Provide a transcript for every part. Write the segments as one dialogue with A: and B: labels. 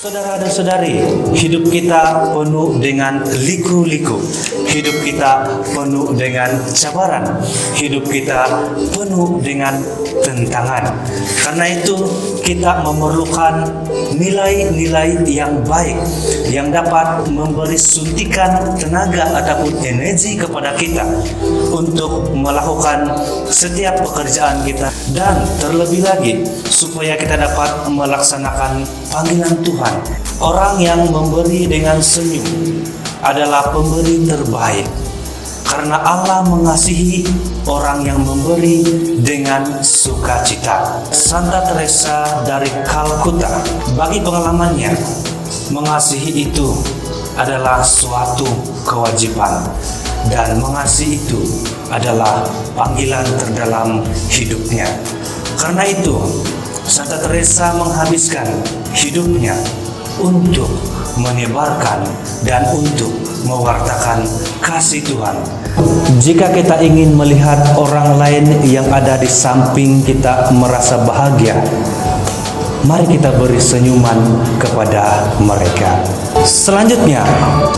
A: Saudara dan saudari, hidup kita penuh dengan liku-liku. Hidup kita penuh dengan cabaran. Hidup kita penuh dengan tentangan. Karena itu kita memerlukan nilai-nilai yang baik yang dapat memberi suntikan tenaga ataupun energi kepada kita untuk melakukan setiap pekerjaan kita, dan terlebih lagi supaya kita dapat melaksanakan panggilan Tuhan. Orang yang memberi dengan senyum adalah pemberi terbaik, karena Allah mengasihi orang yang memberi dengan sukacita. Santa Teresa dari Kalkuta, bagi pengalamannya, mengasihi itu adalah suatu kewajiban, dan mengasihi itu adalah panggilan terdalam hidupnya. Karena itu Santa Teresa menghabiskan hidupnya untuk menyebarkan dan untuk mewartakan kasih Tuhan. Jika kita ingin melihat orang lain yang ada di samping kita merasa bahagia, mari kita beri senyuman kepada mereka. Selanjutnya,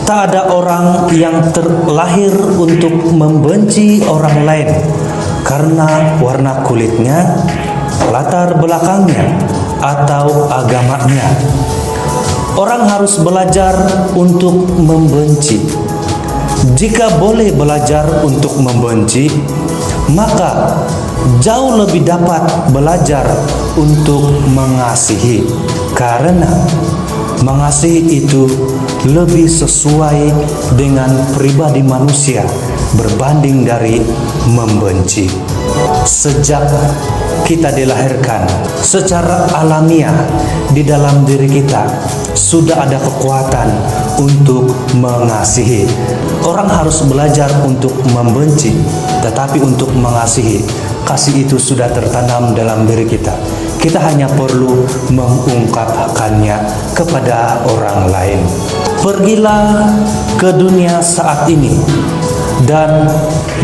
A: tak ada orang yang terlahir untuk membenci orang lain karena warna kulitnya, latar belakangnya, atau agamanya. Orang harus belajar untuk membenci. Jika boleh belajar untuk membenci, maka jauh lebih dapat belajar untuk mengasihi, karena mengasihi itu lebih sesuai dengan pribadi manusia berbanding dari membenci. Sejak kita dilahirkan, secara alamiah di dalam diri kita sudah ada kekuatan untuk mengasihi. Orang harus belajar untuk membenci, tetapi untuk mengasihi. Kasih itu sudah tertanam dalam diri kita. Kita hanya perlu mengungkapkannya kepada orang lain. Pergilah ke dunia saat ini dan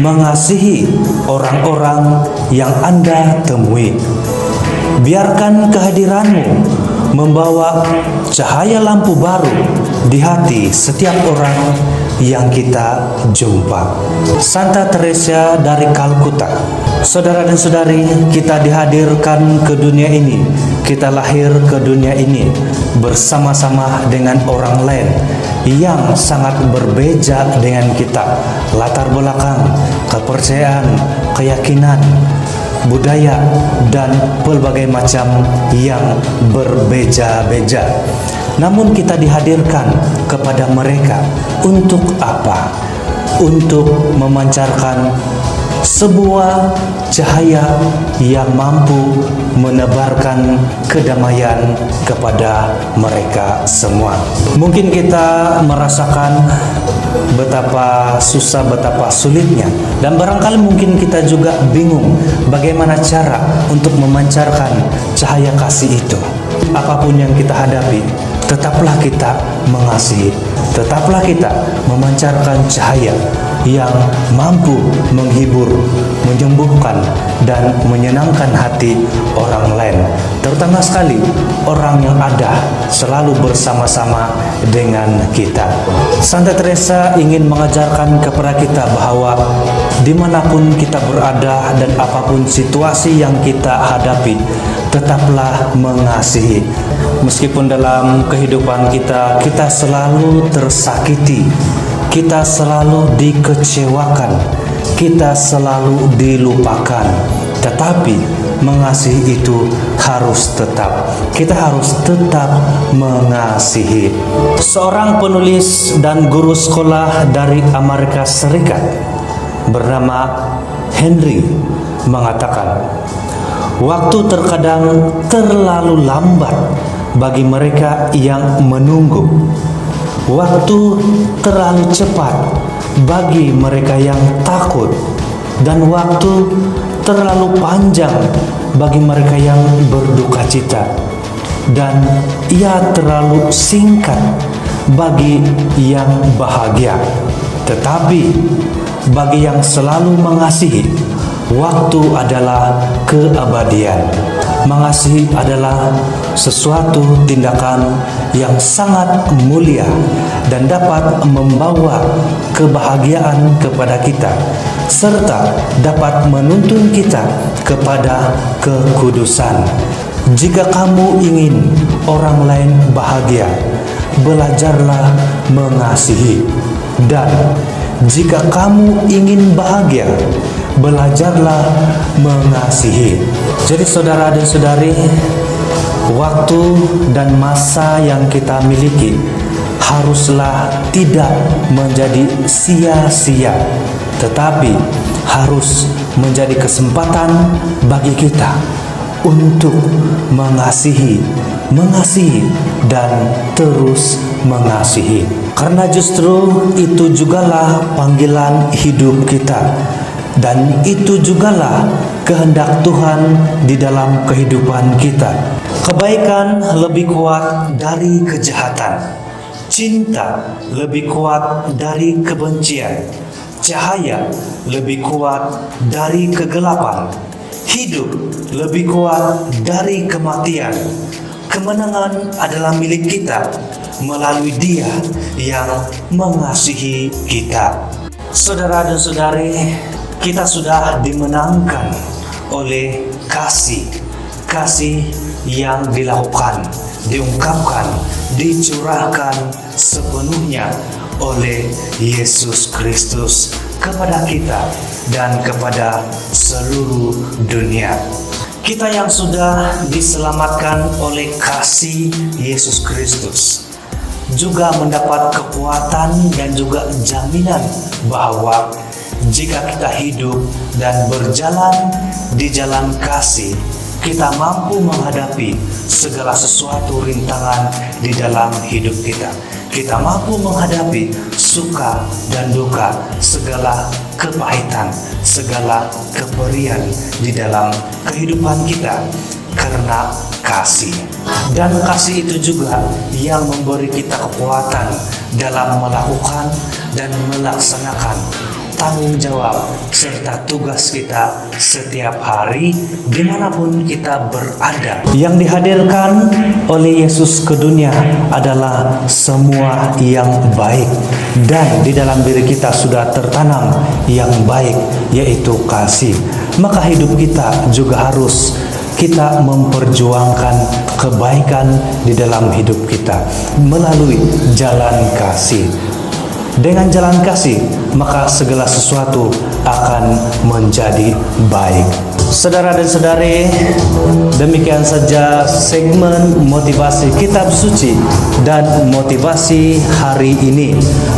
A: mengasihi orang-orang yang Anda temui. Biarkan kehadiranmu membawa cahaya lampu baru di hati setiap orang yang kita jumpa. Santa Teresa dari Kalkuta. Saudara dan saudari, kita dihadirkan ke dunia ini, kita lahir ke dunia ini bersama-sama dengan orang lain yang sangat berbeda dengan kita. Latar belakang, kepercayaan, keyakinan, budaya, dan berbagai macam yang berbeda-beda. Namun kita dihadirkan kepada mereka untuk apa? Untuk memancarkan sebuah cahaya yang mampu menebarkan kedamaian kepada mereka semua. Mungkin kita merasakan betapa susah, betapa sulitnya, dan barangkali mungkin kita juga bingung bagaimana cara untuk memancarkan cahaya kasih itu. Apapun yang kita hadapi, tetaplah kita mengasihi, tetaplah kita memancarkan cahaya yang mampu menghibur, menyembuhkan, dan menyenangkan hati orang lain, terutama sekali orang yang ada selalu bersama-sama dengan kita. Santa Teresa ingin mengajarkan kepada kita bahwa dimanapun kita berada dan apapun situasi yang kita hadapi, tetaplah mengasihi. Meskipun dalam kehidupan kita selalu tersakiti, kita selalu dikecewakan, kita selalu dilupakan, tetapi mengasihi itu harus tetap. Kita harus tetap mengasihi. Seorang penulis dan guru sekolah dari Amerika Serikat bernama Henry mengatakan, waktu terkadang terlalu lambat bagi mereka yang menunggu. Waktu terlalu cepat bagi mereka yang takut, dan waktu terlalu panjang bagi mereka yang berduka cita, dan ia terlalu singkat bagi yang bahagia. Tetapi bagi yang selalu mengasihi, waktu adalah keabadian. Mengasihi adalah sesuatu tindakan yang sangat mulia dan dapat membawa kebahagiaan kepada kita, serta dapat menuntun kita kepada kekudusan. Jika kamu ingin orang lain bahagia, belajarlah mengasihi. Dan jika kamu ingin bahagia, belajarlah mengasihi. Jadi saudara dan saudari, waktu dan masa yang kita miliki haruslah tidak menjadi sia-sia, tetapi harus menjadi kesempatan bagi kita untuk mengasihi, dan terus mengasihi. Karena justru itu jugalah panggilan hidup kita, dan itu jugalah kehendak Tuhan di dalam kehidupan kita. Kebaikan lebih kuat dari kejahatan, cinta lebih kuat dari kebencian, cahaya lebih kuat dari kegelapan, hidup lebih kuat dari kematian. Kemenangan adalah milik kita melalui Dia yang mengasihi kita. Saudara dan saudari, kita sudah dimenangkan oleh kasih yang dilakukan, diungkapkan, dicurahkan sepenuhnya oleh Yesus Kristus kepada kita dan kepada seluruh dunia. Kita yang sudah diselamatkan oleh kasih Yesus Kristus juga mendapat kekuatan dan juga jaminan bahwa jika kita hidup dan berjalan di jalan kasih, kita mampu menghadapi segala sesuatu rintangan di dalam hidup kita. Kita mampu menghadapi suka dan duka, segala kepahitan, segala keperian di dalam kehidupan kita karena kasih. Dan kasih itu juga yang memberi kita kekuatan dalam melakukan dan melaksanakan tanggung jawab serta tugas kita setiap hari dimanapun kita berada. Yang dihadirkan oleh Yesus ke dunia adalah semua yang baik, dan di dalam diri kita sudah tertanam yang baik, yaitu kasih. Maka hidup kita juga harus kita memperjuangkan kebaikan di dalam hidup kita melalui jalan kasih. Dengan jalan kasih, maka segala sesuatu akan menjadi baik. Saudara dan saudari, demikian saja segmen motivasi kitab suci dan motivasi hari ini.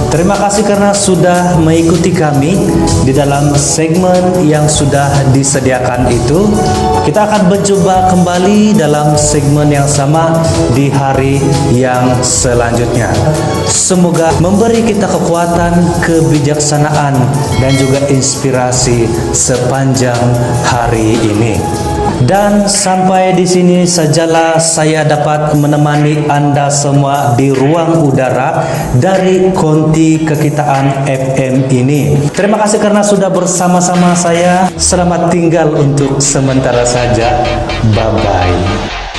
A: Terima kasih karena sudah mengikuti kami di dalam segmen yang sudah disediakan itu. Kita akan berjumpa kembali dalam segmen yang sama di hari yang selanjutnya. Semoga memberi kita kekuatan, kebijaksanaan, dan juga inspirasi sepanjang hari ini. Dan sampai di sini sajalah saya dapat menemani Anda semua di ruang udara dari Konti Kekitaan FM ini. Terima kasih karena sudah bersama-sama saya. Selamat tinggal untuk sementara saja. Bye-bye.